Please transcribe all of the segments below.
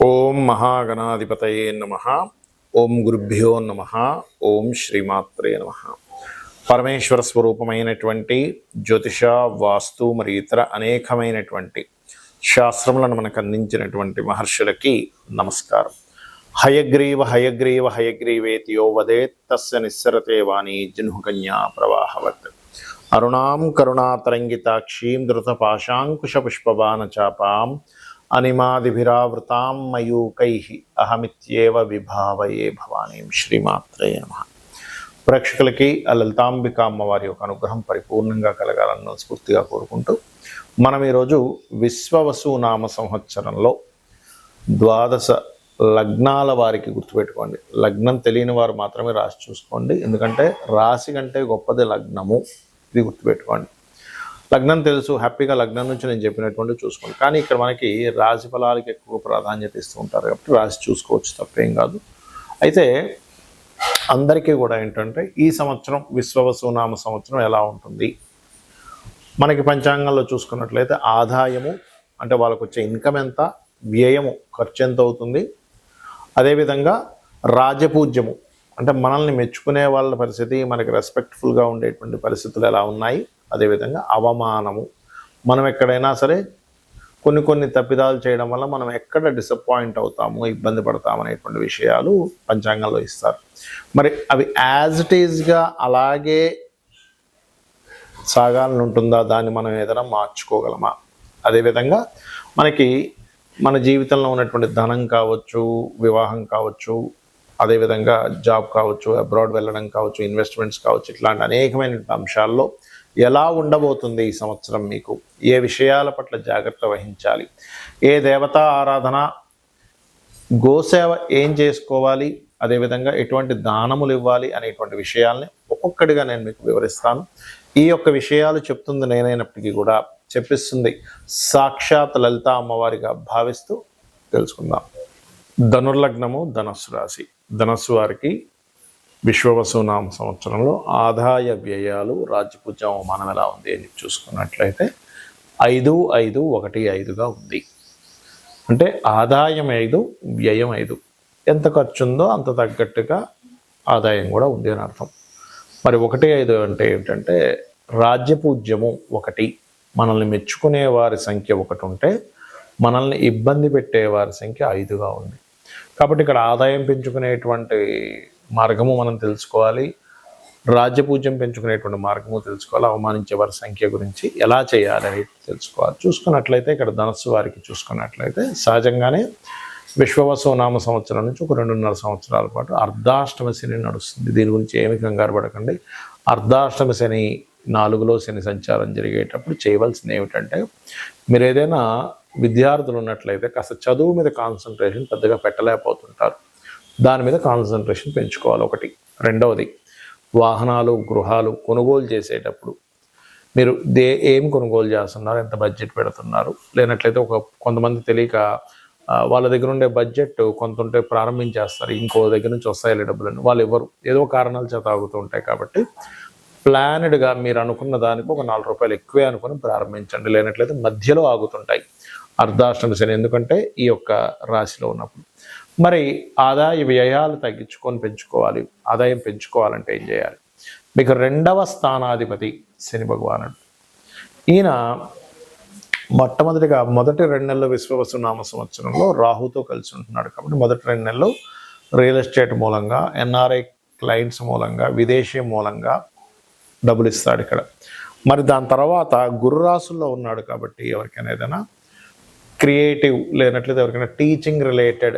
ఓం మహాగణాధిపతయే నమః. ఓం గురుభ్యో నమః. ఓం శ్రీమాత్రే నమః. పరమేశ్వర స్వరూపమైనటువంటి జ్యోతిష, వాస్తు మరియు ఇతర అనేకమైనటువంటి శాస్త్రములను మనకు అందించినటువంటి మహర్షులకి నమస్కారం. హయగ్రీవ హయగ్రీవ హయగ్రీవేతి యో వదేత్ తస్య నిస్సరతే వాణి జహ్నుకన్యా ప్రవాహవత్. అరుణాం కరుణాతరంగితాక్షీం ధృతపాశాంకుశపుష్పబాణచాపాం అనిమాదిభిరావృతాం మయూకైః అహమిత్యేవ విభావయే భవానీం. శ్రీమాత్రే నమః. ప్రేక్షకులకి ఆ లలితాంబిక అమ్మవారి యొక్క అనుగ్రహం పరిపూర్ణంగా కలగాలని స్ఫూర్తిగా కోరుకుంటూ మనం ఈరోజు విశ్వవసు నామ సంవత్సరంలో ద్వాదశ లగ్నాల వారికి గుర్తుపెట్టుకోండి. లగ్నం తెలియని వారు మాత్రమే రాశి చూసుకోండి, ఎందుకంటే రాశి కంటే గొప్పది లగ్నము. ఇది గుర్తుపెట్టుకోండి. లగ్నం తెలుసు, హ్యాపీగా లగ్నం నుంచి నేను చెప్పినటువంటి చూసుకోండి. కానీ ఇక్కడ మనకి రాశి ఫలాలకి ఎక్కువ ప్రాధాన్యత ఇస్తూ ఉంటారు కాబట్టి రాశి చూసుకోవచ్చు, తప్పేం కాదు. అయితే అందరికీ కూడా ఏంటంటే ఈ సంవత్సరం విశ్వవసు నామ సంవత్సరం ఎలా ఉంటుంది, మనకి పంచాంగంలో చూసుకున్నట్లయితే ఆదాయము అంటే వాళ్ళకు వచ్చే ఇన్కమ్ ఎంత, వ్యయము ఖర్చు ఎంత అవుతుంది, అదేవిధంగా రాజపూజ్యము అంటే మనల్ని మెచ్చుకునే వాళ్ళ పరిస్థితి, మనకి రెస్పెక్ట్ఫుల్గా ఉండేటువంటి పరిస్థితులు ఎలా ఉన్నాయి, అదేవిధంగా అవమానము, మనం ఎక్కడైనా సరే కొన్ని తప్పిదాలు చేయడం వల్ల మనం ఎక్కడ డిసప్పాయింట్ అవుతాము, ఇబ్బంది పడతాము అనేటువంటి విషయాలు పంచాంగంలో ఇస్తారు. మరి అవి యాజ్ ఇట్ ఈజ్గా అలాగే సాగాలని ఉంటుందా, దాన్ని మనం ఏదైనా మార్చుకోగలమా, అదేవిధంగా మనకి మన జీవితంలో ఉన్నటువంటి ధనం కావచ్చు, వివాహం కావచ్చు, అదేవిధంగా జాబ్ కావచ్చు, అబ్రాడ్ వెళ్ళడం కావచ్చు, ఇన్వెస్ట్మెంట్స్ కావచ్చు, ఇట్లాంటి అనేకమైన అంశాల్లో ఎలా ఉండబోతుంది ఈ సంవత్సరం, మీకు ఏ విషయాల పట్ల జాగ్రత్త వహించాలి, ఏ దేవతా ఆరాధన, గోసేవ ఏం చేసుకోవాలి, అదేవిధంగా ఎటువంటి దానములు ఇవ్వాలి అనేటువంటి విషయాల్ని ఒక్కొక్కటిగా నేను మీకు వివరిస్తాను. ఈ యొక్క విషయాలు చెప్తుంది నేనైనప్పటికీ కూడా చెప్పిస్తుంది సాక్షాత్ లలిత అమ్మవారిగా భావిస్తూ తెలుసుకుందాం. ధనుర్లగ్నము, ధనస్సు రాశి. ధనస్సు వారికి విశ్వవసు నామ సంవత్సరంలో ఆదాయ వ్యయాలు, రాజ్యపూజ్యం, అవమానం ఎలా ఉంది అని చూసుకున్నట్లయితే 5-5-1-5గా ఉంది. అంటే ఆదాయం 5, వ్యయం 5. ఎంత ఖర్చు ఉందో అంత తగ్గట్టుగా ఆదాయం కూడా ఉంది అని అర్థం. మరి 1-5 అంటే ఏమిటంటే రాజ్యపూజ్యము 1, మనల్ని మెచ్చుకునే వారి సంఖ్య 1 ఉంటే మనల్ని ఇబ్బంది పెట్టే వారి సంఖ్య 5గా ఉంది. కాబట్టి ఇక్కడ ఆదాయం పెంచుకునేటువంటి మార్గము మనం తెలుసుకోవాలి, రాజ్యపూజ్యం పెంచుకునేటువంటి మార్గము తెలుసుకోవాలి, అవమానించే వారి సంఖ్య గురించి ఎలా చేయాలి అనేది తెలుసుకోవాలి. చూసుకున్నట్లయితే ఇక్కడ ధనస్సు వారికి చూసుకున్నట్లయితే సహజంగానే విశ్వవసు నామ సంవత్సరం నుంచి ఒక 2.5 సంవత్సరాల పాటు అర్ధాష్టమ శని నడుస్తుంది. దీని గురించి ఏమి కంగారు పడకండి. అర్ధాష్టమ శని 4లో శని సంచారం జరిగేటప్పుడు చేయవలసింది ఏమిటంటే, మీరు ఏదైనా విద్యార్థులు ఉన్నట్లయితే కాస్త చదువు మీద కాన్సన్ట్రేషన్ పెద్దగా పెట్టలేకపోతుంటారు, దాని మీద కాన్సన్ట్రేషన్ పెంచుకోవాలి. 1. రెండవది, వాహనాలు, గృహాలు కొనుగోలు చేసేటప్పుడు మీరు ఏం కొనుగోలు చేస్తున్నారు, ఎంత బడ్జెట్ పెడుతున్నారు, లేనట్లయితే కొంతమంది తెలియక వాళ్ళ దగ్గర ఉండే బడ్జెట్ కొంత ఉంటే ప్రారంభించేస్తారు, ఇంకో దగ్గర నుంచి వస్తాయి డబ్బులను వాళ్ళు ఎవరు ఏదో కారణాలు చేత ఆగుతూ ఉంటాయి. కాబట్టి ప్లానెడ్గా మీరు అనుకున్న దానికి ఒక 4 రూపాయలు ఎక్కువే అనుకుని ప్రారంభించండి, లేనట్లయితే మధ్యలో ఆగుతుంటాయి అర్ధాష్టమ శని, ఎందుకంటే ఈ యొక్క రాశిలో ఉన్నప్పుడు. మరి ఆదాయ వ్యయాలు తగ్గించుకొని పెంచుకోవాలి. ఆదాయం పెంచుకోవాలంటే ఏం చేయాలి? మీకు 2వ స్థానాధిపతి శని భగవానుడు. ఈయన మొట్టమొదటిగా మొదటి 2 నెలలు విశ్వవసు నామ సంవత్సరంలో రాహుతో కలిసి ఉంటున్నాడు. కాబట్టి మొదటి 2 నెలలు రియల్ ఎస్టేట్ మూలంగా, ఎన్ఆర్ఐ క్లయింట్స్ మూలంగా, విదేశీ మూలంగా డబ్బులు ఇస్తాడు ఇక్కడ. మరి దాని తర్వాత గురు రాశుల్లో ఉన్నాడు కాబట్టి ఎవరికైనా ఏదైనా క్రియేటివ్, లేనట్లయితే ఎవరికైనా టీచింగ్ రిలేటెడ్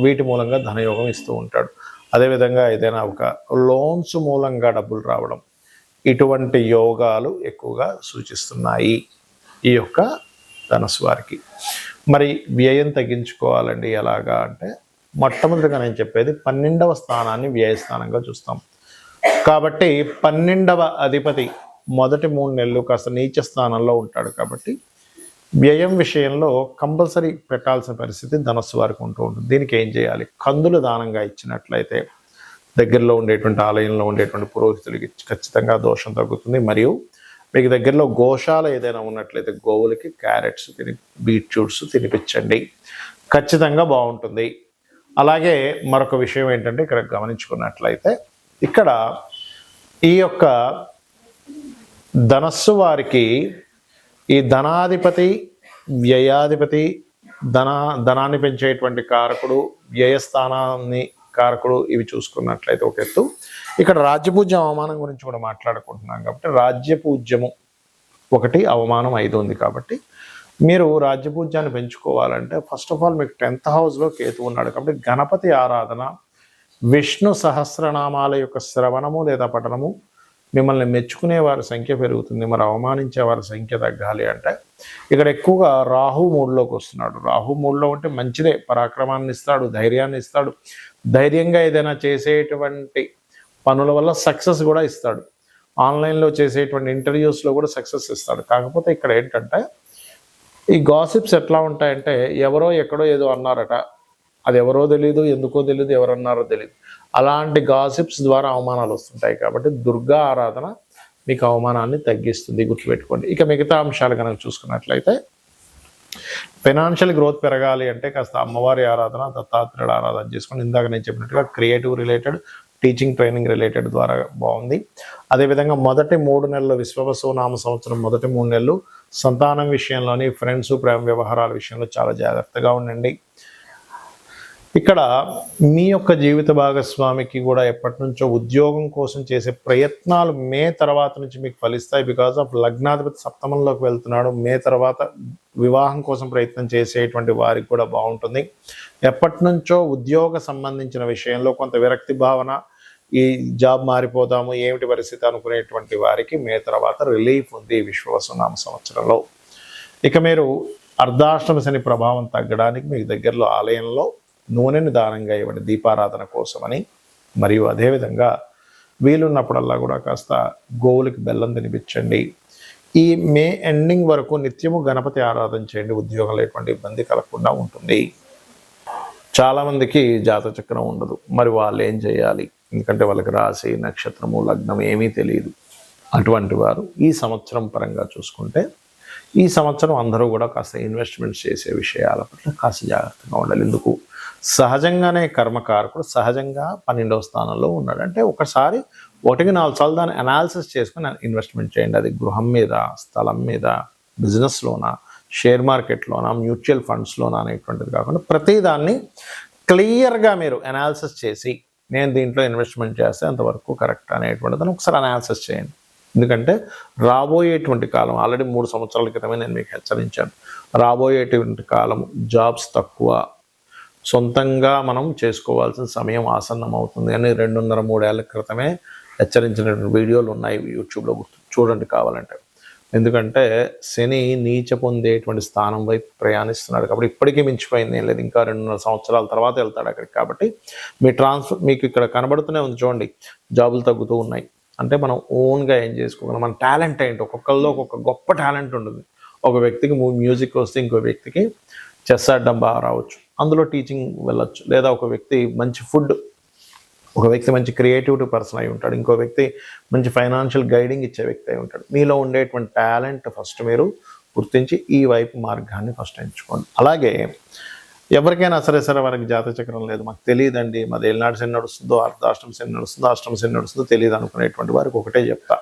వీటి మూలంగా ధనయోగం ఇస్తూ ఉంటాడు. అదేవిధంగా ఏదైనా ఒక లోన్స్ మూలంగా డబ్బులు రావడం, ఇటువంటి యోగాలు ఎక్కువగా సూచిస్తున్నాయి ఈ యొక్క ధనస్సు వారికి. మరి వ్యయం తగ్గించుకోవాలండి ఎలాగా అంటే, మొట్టమొదటిగా నేను చెప్పేది 12వ స్థానాన్ని వ్యయస్థానంగా చూస్తాం. కాబట్టి 12వ అధిపతి మొదటి 3 నెలలు కాస్త నీచ స్థానంలో ఉంటాడు. కాబట్టి వ్యయం విషయంలో కంపల్సరీ పెట్టాల్సిన పరిస్థితి ధనస్సు వారికి ఉంటూ ఉంటుంది. దీనికి ఏం చేయాలి? కందులు దానంగా ఇచ్చినట్లయితే దగ్గరలో ఉండేటువంటి ఆలయంలో ఉండేటువంటి పురోహితులకి ఖచ్చితంగా దోషం తగ్గుతుంది. మరియు మీకు దగ్గరలో గోశాల ఏదైనా ఉన్నట్లయితే గోవులకి క్యారెట్స్ బీట్రూట్స్ తినిపించండి. ఖచ్చితంగా బాగుంటుంది. అలాగే మరొక విషయం ఏంటంటే ఇక్కడ గమనించుకున్నట్లయితే ఇక్కడ ఈ యొక్క ధనస్సు వారికి ఈ ధనాధిపతి, వ్యయాధిపతి, ధనాన్ని పెంచేటువంటి కారకుడు, వ్యయస్థానాన్ని కారకుడు, ఇవి చూసుకున్నట్లయితే ఒక ఎత్తు. ఇక్కడ రాజ్యపూజ్యం అవమానం గురించి కూడా మాట్లాడుకుంటున్నాం కాబట్టి రాజ్యపూజ్యము 1, అవమానం 5 ఉంది. కాబట్టి మీరు రాజ్యపూజ్యాన్ని పెంచుకోవాలంటే ఫస్ట్ ఆఫ్ ఆల్ మీకు 10th హౌస్లో కేతు ఉన్నాడు కాబట్టి గణపతి ఆరాధన, విష్ణు సహస్రనామాల యొక్క శ్రవణము లేదా పఠనము, మిమ్మల్ని మెచ్చుకునే వారి సంఖ్య పెరుగుతుంది, మరి అవమానించే వారి సంఖ్య తగ్గాలి అంటే ఇక్కడ ఎక్కువగా రాహు మూడ్లోకి వస్తున్నాడు. రాహు మూడ్లో ఉంటే మంచిదే, పరాక్రమాన్ని ఇస్తాడు, ధైర్యాన్ని ఇస్తాడు, ధైర్యంగా ఏదైనా చేసేటువంటి పనుల వల్ల సక్సెస్ కూడా ఇస్తాడు. ఆన్లైన్లో చేసేటువంటి ఇంటర్వ్యూస్లో కూడా సక్సెస్ ఇస్తాడు. కాకపోతే ఇక్కడ ఏంటంటే ఈ గాసిప్స్ ఎట్లా ఉంటాయంటే ఎవరో ఎక్కడో ఏదో అన్నారట, అది ఎవరో తెలియదు, ఎందుకో తెలియదు, ఎవరన్నారో తెలియదు, అలాంటి గాసిప్స్ ద్వారా అవమానాలు వస్తుంటాయి. కాబట్టి దుర్గా ఆరాధన మీకు అవమానాన్ని తగ్గిస్తుంది, గుర్తుపెట్టుకోండి. ఇక మిగతా అంశాలు కనుక చూసుకున్నట్లయితే ఫైనాన్షియల్ గ్రోత్ పెరగాలి అంటే కాస్త అమ్మవారి ఆరాధన, దత్తాత్రేయుడు ఆరాధన చేసుకోండి. ఇందాక నేను చెప్పినట్టుగా creative related, teaching training related ద్వారా బాగుంది. అదేవిధంగా మొదటి 3 నెలలు విశ్వవసు నామ సంవత్సరం మొదటి 3 నెలలు సంతానం విషయంలోని, ఫ్రెండ్స్, ప్రేమ వ్యవహారాల విషయంలో చాలా జాగ్రత్తగా ఉండండి. ఇక్కడ మీ యొక్క జీవిత భాగస్వామికి కూడా ఎప్పటి నుంచో ఉద్యోగం కోసం చేసే ప్రయత్నాలు మే తర్వాత నుంచి మీకు ఫలిస్తాయి. బికాజ్ ఆఫ్ లగ్నాధిపతి సప్తమంలోకి వెళ్తున్నాడు. మే తర్వాత వివాహం కోసం ప్రయత్నం చేసేటువంటి వారికి కూడా బాగుంటుంది. ఎప్పటి నుంచో ఉద్యోగ సంబంధించిన విషయంలో కొంత విరక్తి భావన, ఈ జాబ్ మారిపోతాము ఏమిటి పరిస్థితి అనుకునేటువంటి వారికి మే తర్వాత రిలీఫ్ ఉంది విశ్వవసునామ సంవత్సరంలో. ఇక మీరు అర్ధాష్టమ శని ప్రభావం తగ్గడానికి మీకు దగ్గరలో ఆలయంలో నూనెని దానంగా ఇవ్వండి దీపారాధన కోసమని. మరియు అదేవిధంగా వీలున్నప్పుడల్లా కూడా కాస్త గోవులకి బెల్లం తినిపించండి. ఈ మే ఎండింగ్ వరకు నిత్యము గణపతి ఆరాధన చేయండి, ఉద్యోగంలో ఎటువంటి ఇబ్బంది కలగకుండా ఉంటుంది. చాలామందికి జాతక చక్రం ఉండదు, మరి వాళ్ళు ఏం చేయాలి? ఎందుకంటే వాళ్ళకి రాశి, నక్షత్రము, లగ్నం ఏమీ తెలియదు. అటువంటి వారు ఈ సంవత్సరం పరంగా చూసుకుంటే ఈ సంవత్సరం అందరూ కూడా కాస్త ఇన్వెస్ట్మెంట్స్ చేసే విషయాల పట్ల కాస్త జాగ్రత్తగా ఉండాలి. ఎందుకు? సహజంగానే కర్మకారకుడు సహజంగా 12వ స్థానంలో ఉన్నాడు. అంటే ఒకసారి 1-4 సార్లు దాన్ని అనాలిసిస్ చేసుకుని ఇన్వెస్ట్మెంట్ చేయండి. అది గృహం మీద, స్థలం మీద, బిజినెస్లోనా, షేర్ మార్కెట్లోనా, మ్యూచువల్ ఫండ్స్లోనా అనేటువంటిది కాకుండా ప్రతిదాన్ని క్లియర్గా మీరు అనాలిసిస్ చేసి నేను దీంట్లో ఇన్వెస్ట్మెంట్ చేస్తే అంతవరకు కరెక్ట్ అనేటువంటిదని ఒకసారి అనాలిసిస్ చేయండి. ఎందుకంటే రాబోయేటువంటి కాలం ఆల్రెడీ 3 సంవత్సరాల క్రితమే నేను మీకు హెచ్చరించాను. రాబోయేటువంటి కాలం జాబ్స్ తక్కువ, సొంతంగా మనం చేసుకోవాల్సిన సమయం ఆసన్నం అవుతుంది అని 2.5-3 ఏళ్ల క్రితమే హెచ్చరించినటువంటి వీడియోలు ఉన్నాయి యూట్యూబ్లో, చూడండి కావాలంటే. ఎందుకంటే శని నీచ పొందేటువంటి స్థానం వైపు ప్రయాణిస్తున్నాడు కాబట్టి ఇప్పటికీ మించిపోయింది ఏం లేదు, ఇంకా 2.5 సంవత్సరాల తర్వాత వెళ్తాడు అక్కడికి. కాబట్టి మీ ట్రాన్స్ఫర్ మీకు ఇక్కడ కనబడుతూనే ఉంది చూడండి, జాబులు తగ్గుతూ ఉన్నాయి. అంటే మనం ఓన్గా ఏం చేసుకోగలం, మన టాలెంట్ ఏంటి, ఒక్కొక్కరిలో ఒక్కొక్క గొప్ప టాలెంట్ ఉంటుంది. ఒక వ్యక్తికి మ్యూజిక్ వస్తే ఇంకో వ్యక్తికి చెస్ ఆడడం బాగా రావచ్చు, అందులో టీచింగ్ వెళ్ళొచ్చు. లేదా ఒక వ్యక్తి మంచి ఫుడ్, ఒక వ్యక్తి మంచి క్రియేటివిటీ పర్సన్ అయి ఉంటాడు, ఇంకో వ్యక్తి మంచి ఫైనాన్షియల్ గైడింగ్ ఇచ్చే వ్యక్తి అయి ఉంటాడు. మీలో ఉండేటువంటి టాలెంట్ ఫస్ట్ మీరు గుర్తించి ఈ వైపు మార్గాన్ని ఫస్ట్ ఎంచుకోండి. అలాగే ఎవరికైనా సరే వారికి జాతక చక్రం లేదు, మాకు తెలియదండి, మాది ఏలినాటి శని నడుస్తుందో, అర్ధాష్టమ శని నడుస్తుందో, అష్టమ శని నడుస్తుందో తెలియదు అనుకునేటువంటి వారికి ఒకటే చెప్తా,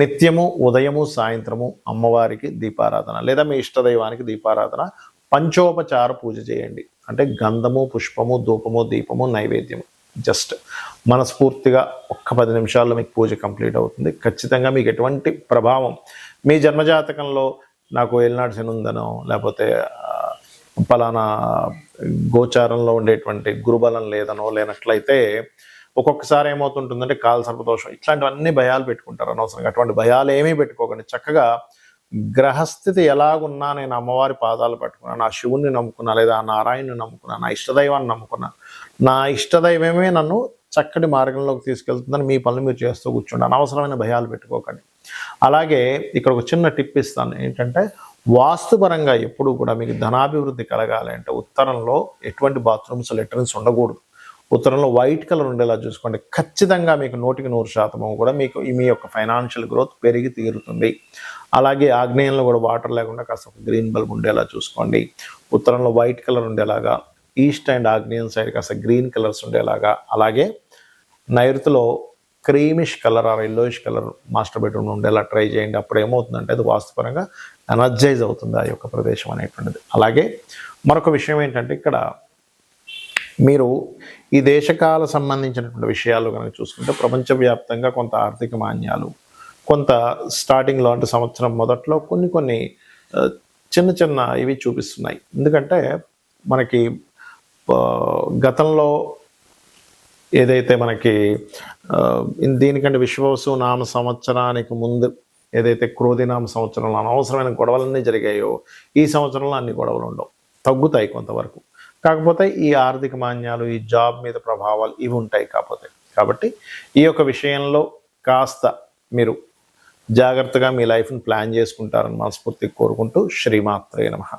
నిత్యము ఉదయము సాయంత్రము అమ్మవారికి దీపారాధన లేదా మీ ఇష్టదైవానికి దీపారాధన, పంచోపచార పూజ చేయండి. అంటే గంధము, పుష్పము, ధూపము, దీపము, నైవేద్యము. జస్ట్ మనస్ఫూర్తిగా ఒక్క 10 నిమిషాల్లో మీకు పూజ కంప్లీట్ అవుతుంది. ఖచ్చితంగా మీకు ఎటువంటి ప్రభావం మీ జన్మజాతకంలో నాకు ఏలినాటి శని ఉందనో, లేకపోతే పలానా గోచారంలో ఉండేటువంటి గురుబలం లేదనో లేనట్లయితే ఒక్కొక్కసారి ఏమవుతుంటుందంటే కాల సర్పదోషం, ఇట్లాంటివన్నీ భయాలు పెట్టుకుంటారు అనవసరంగా. అటువంటి భయాలు ఏమీ పెట్టుకోకండి. చక్కగా గ్రహస్థితి ఎలాగున్నా నేను అమ్మవారి పాదాలు పట్టుకున్నా, నా శివుణ్ణి నమ్ముకున్నా, లేదా నారాయణుని నమ్ముకున్నా, నా ఇష్టదైవాన్ని నమ్ముకున్నా, నా ఇష్టదైవమే నన్ను చక్కటి మార్గంలోకి తీసుకెళ్తుందని మీ పనులు మీరు చేస్తూ కూర్చోండి. అనవసరమైన భయాలు పెట్టుకోకండి. అలాగే ఇక్కడ ఒక చిన్న టిప్ ఇస్తాను, ఏంటంటే వాస్తుపరంగా ఎప్పుడు కూడా మీకు ధనాభివృద్ధి కలగాలి అంటే ఉత్తరంలో ఎటువంటి బాత్రూమ్స్, లెట్రిన్స్ ఉండకూడదు. ఉత్తరంలో వైట్ కలర్ ఉండేలా చూసుకోండి. ఖచ్చితంగా మీకు 100% కూడా మీకు మీ యొక్క ఫైనాన్షియల్ గ్రోత్ పెరిగి తీరుతుంది. అలాగే ఆగ్నేయంలో కూడా వాటర్ లేకుండా కాస్త ఒక గ్రీన్ బల్బ్ ఉండేలా చూసుకోండి. ఉత్తరంలో వైట్ కలర్ ఉండేలాగా, ఈస్ట్ అండ్ ఆగ్నేయం సైడ్ కాస్త గ్రీన్ కలర్స్ ఉండేలాగా, అలాగే నైరుతిలో creamish colour or yellowish colour master bedroom ఉండేలా ట్రై చేయండి. అప్పుడు ఏమవుతుందంటే అది వాస్తుపరంగా ఎనర్జైజ్ అవుతుంది ఆ యొక్క ప్రదేశం అనేటువంటిది. అలాగే మరొక విషయం ఏంటంటే ఇక్కడ మీరు ఈ దేశకాల సంబంధించినటువంటి విషయాలు కనుక చూసుకుంటే ప్రపంచవ్యాప్తంగా కొంత ఆర్థిక మాన్యాలు, కొంత స్టార్టింగ్లో అంటే సంవత్సరం మొదట్లో కొన్ని చిన్న చిన్న ఇవి చూపిస్తున్నాయి. ఎందుకంటే మనకి గతంలో ఏదైతే మనకి దీనికంటే విశ్వవసు నామ సంవత్సరానికి ముందు ఏదైతే క్రోధినామ సంవత్సరంలో అనవసరమైన గొడవలన్నీ జరిగాయో ఈ సంవత్సరంలో అన్ని గొడవలు ఉండవు, తగ్గుతాయి కొంతవరకు. కాకపోతే ఈ ఆర్థిక మాన్యాలు, ఈ జాబ్ మీద ప్రభావాలు ఇవి ఉంటాయి. కాబట్టి ఈ యొక్క విషయంలో కాస్త మీరు జాగ్రత్తగా మీ లైఫ్ని ప్లాన్ చేసుకుంటారని మనస్ఫూర్తిగా కోరుకుంటూ శ్రీమాత్రే నమః.